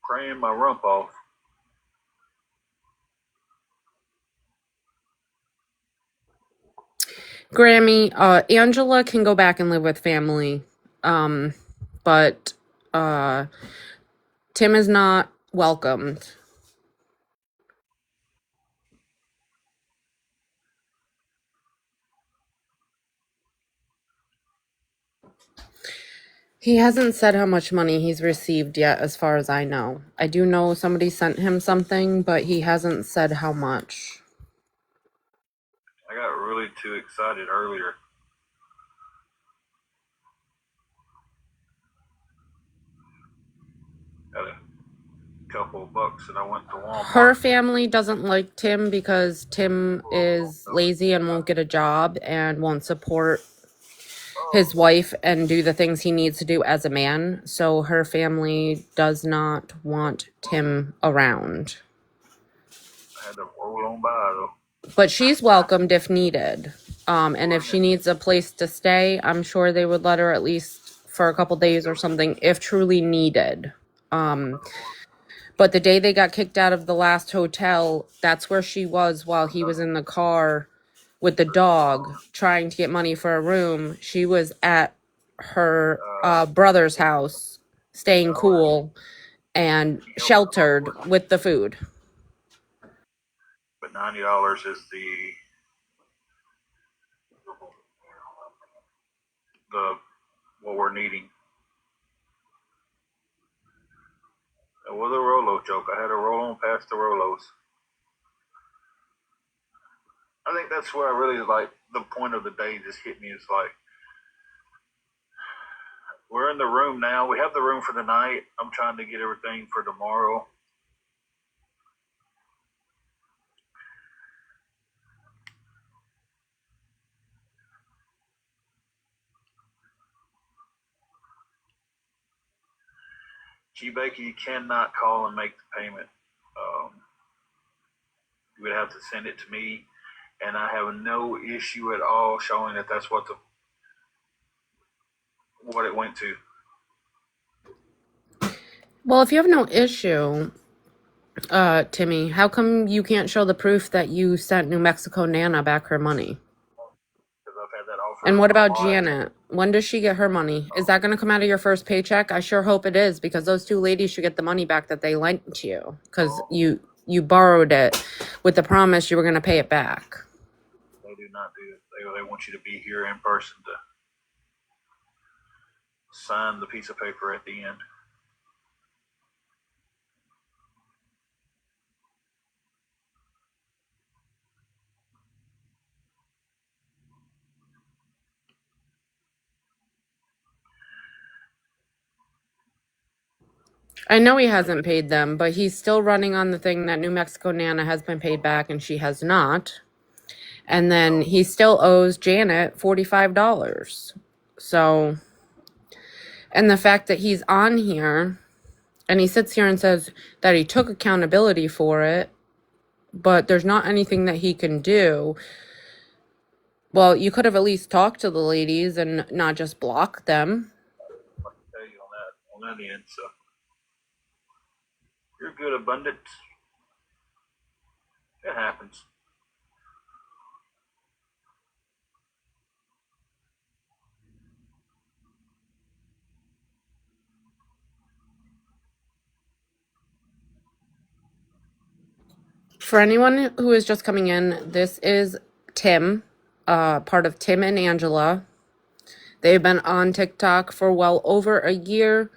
praying my rump off. Grammy, Angela can go back and live with family. But Tim is not welcomed. He hasn't said how much money he's received yet, as far as I know. I do know somebody sent him something, but he hasn't said how much. I got really too excited earlier. Got a couple of bucks and I went to Walmart. Her family doesn't like Tim because Tim is lazy and won't get a job and won't support his wife and do the things he needs to do as a man. So her family does not want Tim around. I had to roll on by though. But she's welcomed if needed. And if she needs a place to stay, I'm sure they would let her at least for a couple days or something if truly needed. But the day they got kicked out of the last hotel, that's where she was while he was in the car with the dog trying to get money for a room. She was at her brother's house staying cool and sheltered with the food. But $90 is the what we're needing. It was a Rolo joke. I had to roll on past the Rolos. I think that's where I really like the point of the day just hit me. It's like we're in the room now. We have the room for the night. I'm trying to get everything for tomorrow. G-Bakey, you cannot call and make the payment. You would have to send it to me, and I have no issue at all showing that that's what it went to. Well, if you have no issue, Timmy, how come you can't show the proof that you sent New Mexico Nana back her money? Because I've had that offer. And what about Janet? When does she get her money? Is that going to come out of your first paycheck? I sure hope it is, because those two ladies should get the money back that they lent to you, because you borrowed it with the promise you were going to pay it back. They do not do it. They want you to be here in person to sign the piece of paper at the end. I know he hasn't paid them, but he's still running on the thing that New Mexico Nana has been paid back and she has not. And then he still owes Janet $45. So, and the fact that he's on here and he sits here and says that he took accountability for it, but there's not anything that he can do. Well, you could have at least talked to the ladies and not just block them. I can tell you on that end, so you're good, abundant. It happens. For anyone who is just coming in, this is Tim, part of Tim and Angela. They've been on TikTok for well over a year.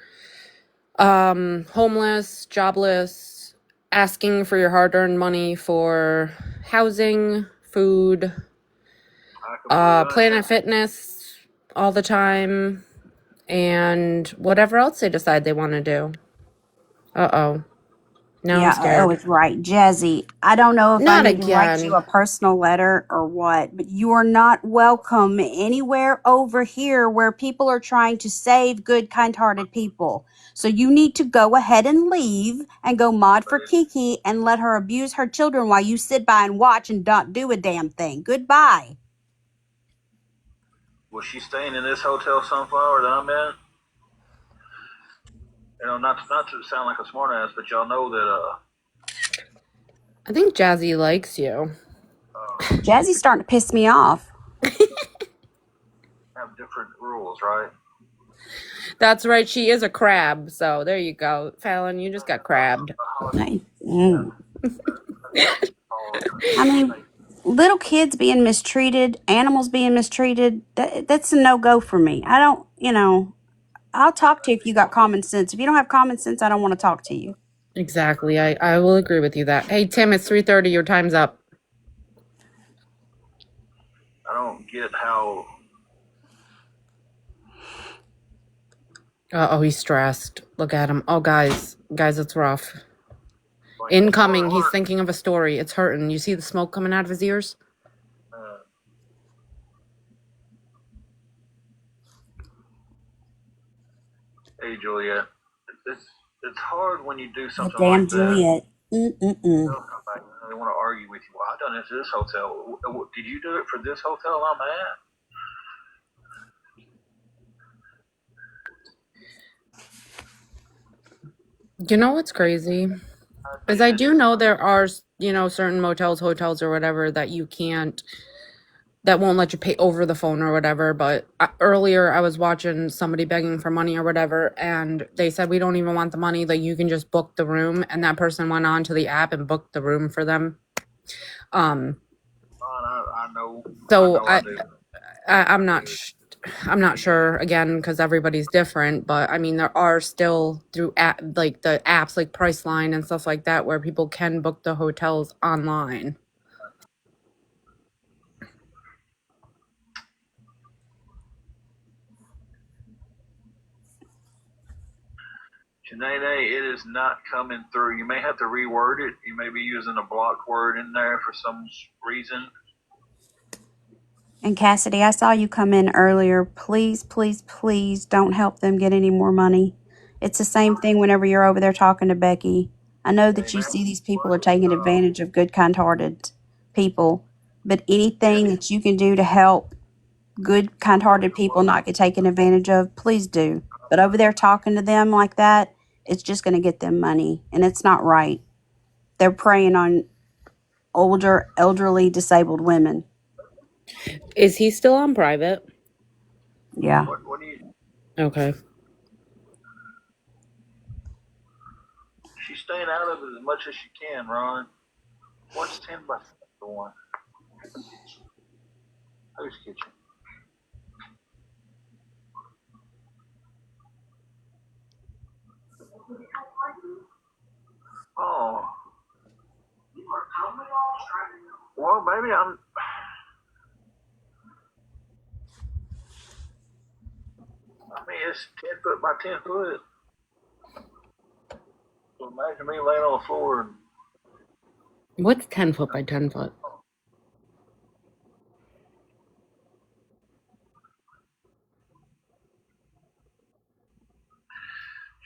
Homeless, jobless, asking for your hard-earned money for housing, food, Planet Fitness all the time, and whatever else they decide they want to do. Uh-oh. Now I'm scared. Oh, it's right. Jazzy, I don't know if Not I need to write again. you a personal letter or what, but you are not welcome anywhere over here where people are trying to save good, kind-hearted people. So you need to go ahead and leave and go mod for Kiki and let her abuse her children while you sit by and watch and don't do a damn thing. Goodbye. Was she staying in this hotel, Sunflower, that I'm in? You know, not to sound like a smartass, but y'all know that I think Jazzy likes you. Jazzy's starting to piss me off. have different rules, right? That's right. She is a crab. So there you go, Fallon. You just got crabbed. I mean, little kids being mistreated, animals being mistreated, that's a no-go for me. I don't, I'll talk to you if you got common sense. If you don't have common sense, I don't want to talk to you. Exactly. I will agree with you that. Hey, Tim, it's 3:30. Your time's up. I don't get how. Oh, he's stressed. Look at him. Oh, guys, it's rough. Like, Incoming. He's thinking of a story. It's hurting. You see the smoke coming out of his ears? Hey, Juliet, it's hard when you do something Damn like that. Juliet. They want to argue with you. Well, I done it to this hotel. Did you do it for this hotel I'm at? You know what's crazy? Is I do know there are, certain motels, hotels, or whatever that you can't, that won't let you pay over the phone or whatever. But earlier I was watching somebody begging for money or whatever, and they said, we don't even want the money, like you can just book the room. And that person went on to the app and booked the room for them. I know. So I'm not sure again, because everybody's different, but I mean, there are still through like the apps like Priceline and stuff like that where people can book the hotels online. Janae, it is not coming through. You may have to reword it. You may be using a block word in there for some reason. And Cassidy, I saw you come in earlier. Please, please, please don't help them get any more money. It's the same thing whenever you're over there talking to Becky. I know that you see these people are taking advantage of good, kind-hearted people, but anything that you can do to help good, kind-hearted people not get taken advantage of, please do. But over there talking to them like that, it's just going to get them money, and it's not right. They're preying on older, elderly, disabled women. Is he still on private? Yeah. What do you? Okay. She's staying out of it as much as she can, Ron. What's 10 by 1? Whose kitchen? Oh. Well, maybe I'm. I mean, it's 10 foot by 10 foot. So imagine me laying on the floor and. What's 10 foot by 10 foot?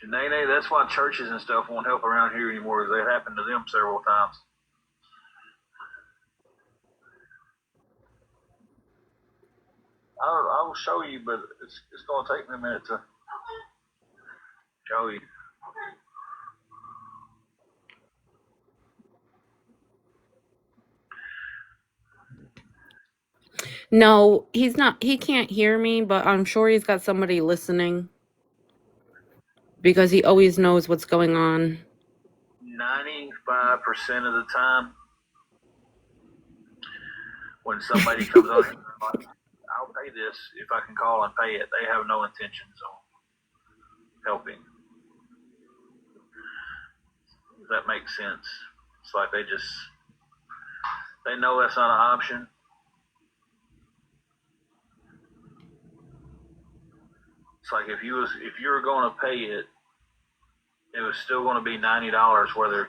Janae, that's why churches and stuff won't help around here anymore. They happened to them several times. I will show you, but it's going to take me a minute to show you. No, he's not. He can't hear me, but I'm sure he's got somebody listening because he always knows what's going on. 95% of the time, when somebody comes on, I'll pay this if I can call and pay it. They have no intentions on helping. Does that make sense? It's like they know that's not an option. It's like if you were going to pay it, it was still going to be $90 whether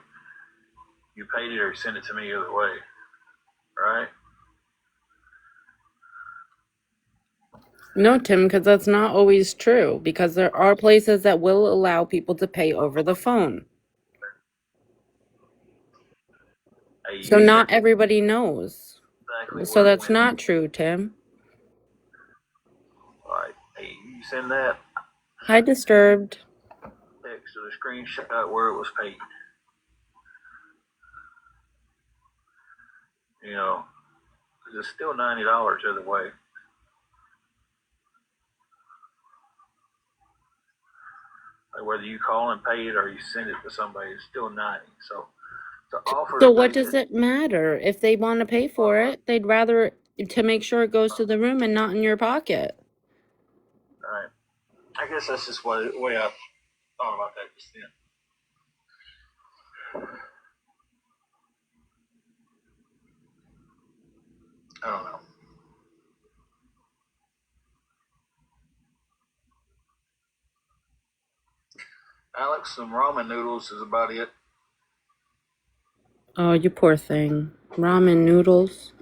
you paid it or sent it to me either way, right? No, Tim, because that's not always true, because there are places that will allow people to pay over the phone. So not everybody knows. Exactly. So that's not true, Tim. All right. Hey, you send that Hi, Disturbed. text or the screenshot where it was paid. You know, because it's still $90 either way. Like whether you call and pay it or you send it to somebody, it's still 90. So to offer So to what pay does it, it matter? If they want to pay for it, they'd rather to make sure it goes to the room and not in your pocket. right? I guess that's just the way I thought about that just then. I don't know. Alex, some ramen noodles is about it. Oh, you poor thing. Ramen noodles.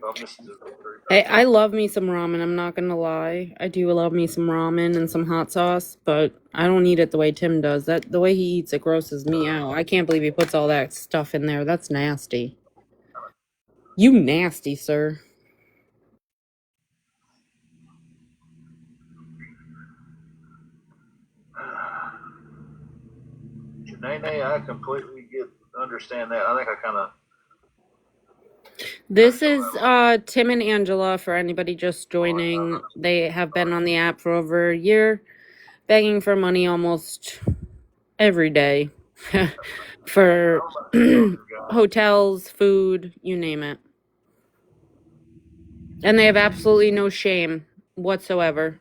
Well, Mr. 35. Hey, I love me some ramen, I'm not gonna lie. I do love me some ramen and some hot sauce, but I don't eat it the way Tim does. That the way he eats it grosses me out. I can't believe he puts all that stuff in there. That's nasty. You nasty, sir. Nene, I completely understand that. I think I kind of This feel is that way. Tim and Angela for anybody just joining. They have been on the app for over a year, begging for money almost every day for I'm about to tell you guys, hotels, food, you name it. And they have absolutely no shame whatsoever.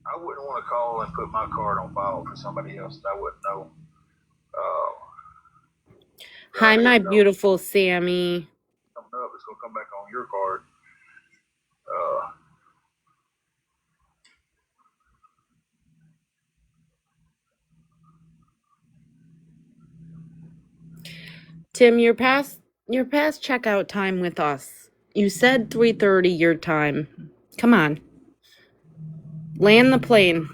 I wouldn't want to call and put my card on file for somebody else that I wouldn't know. Uh, that Hi, I my didn't know. beautiful Sammy. Coming up, it's gonna come back on your card. Uh, Tim, your past checkout time with us. You said 3:30 your time. Come on. Land the plane.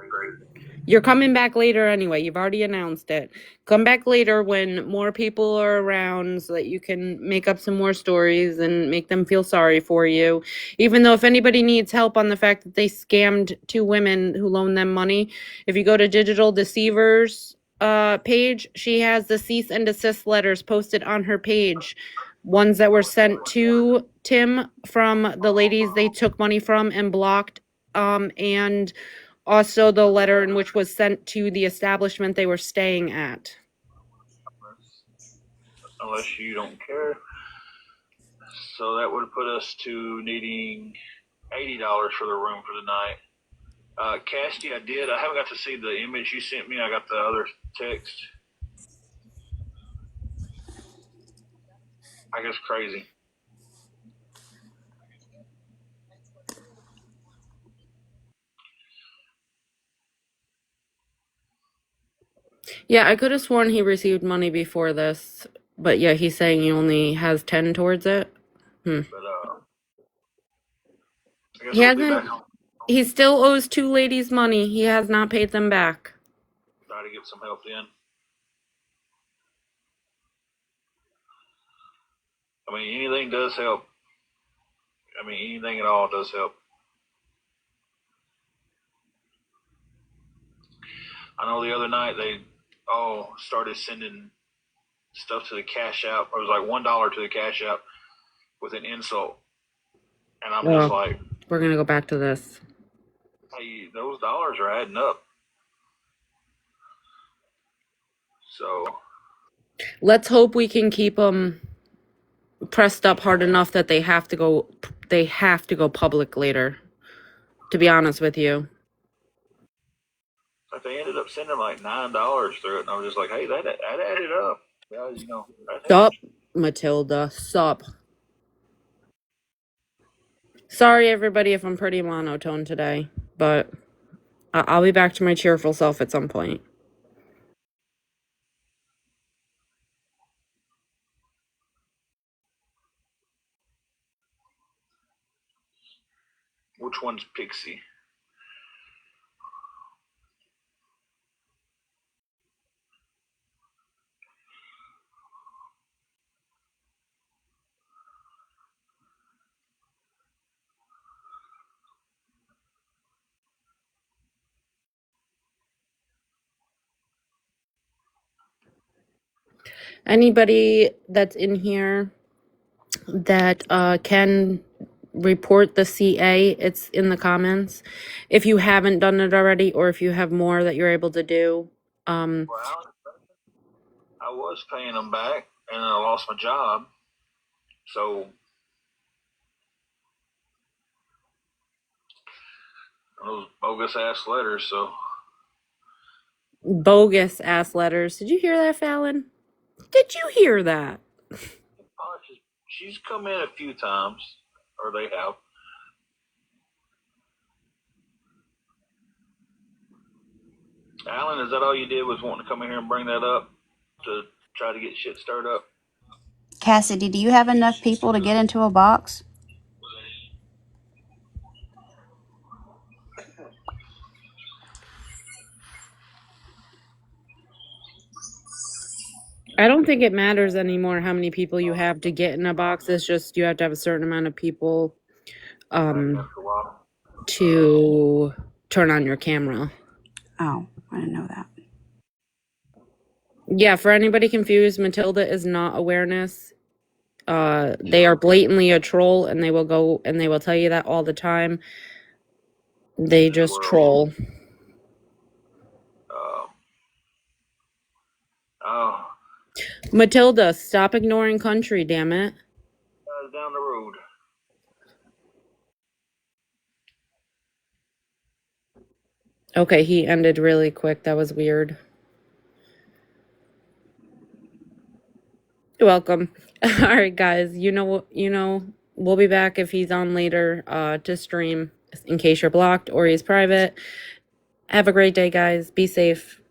crazy. You're coming back later anyway. You've already announced it. Come back later when more people are around so that you can make up some more stories and make them feel sorry for you. Even though if anybody needs help on the fact that they scammed two women who loaned them money, if you go to Digital Deceivers page, she has the cease and desist letters posted on her page. Ones that were sent to Tim from the ladies they took money from and blocked, and also the letter in which was sent to the establishment they were staying at. Unless you don't care. So that would put us to needing $80 for the room for the night. Casty, I haven't got to see the image you sent me. I got the other text. I guess crazy. Yeah, I could have sworn he received money before this, but yeah, he's saying he only has 10 towards it. But I guess He we'll be back hasn't, on. he still owes two ladies money. He has not paid them back. Try to get some help in. I mean, anything does help. I mean, anything at all does help. I know the other night they all started sending stuff to the cash app. It was like $1 to the cash app with an insult, and I'm just Oh, like, we're gonna go back to this. hey, those dollars are adding up. So Let's hope we can keep them pressed up hard enough that they have to go public later, to be honest with you. like they ended up sending like $9 through it, and I was just like, hey, that added up. Yeah, that Sup, helps. Matilda, sup. Sorry, everybody, if I'm pretty monotone today, but I'll be back to my cheerful self at some point. Which one's Pixie? Anybody that's in here that can report the CA, it's in the comments. If you haven't done it already, or if you have more that you're able to do. Well, I was paying them back, and then I lost my job. So those bogus ass letters. So Bogus ass letters. Did you hear that, Fallon? Did you hear that? she's come in a few times, or they have. Alan, is that all you did was wanting to come in here and bring that up to try to get shit stirred up? Cassidy, do you have enough people to get into a box? I don't think it matters anymore how many people you have to get in a box. It's just you have to have a certain amount of people to turn on your camera. Oh, I didn't know that. Yeah, for anybody confused, Matilda is not awareness. They are blatantly a troll, and they will go and they will tell you that all the time. They just troll. Oh, Matilda, stop ignoring country, damn it. down the road. Okay, he ended really quick. That was weird. You're welcome. All right, guys. You know, we'll be back if he's on later to stream in case you're blocked or he's private. Have a great day, guys. Be safe.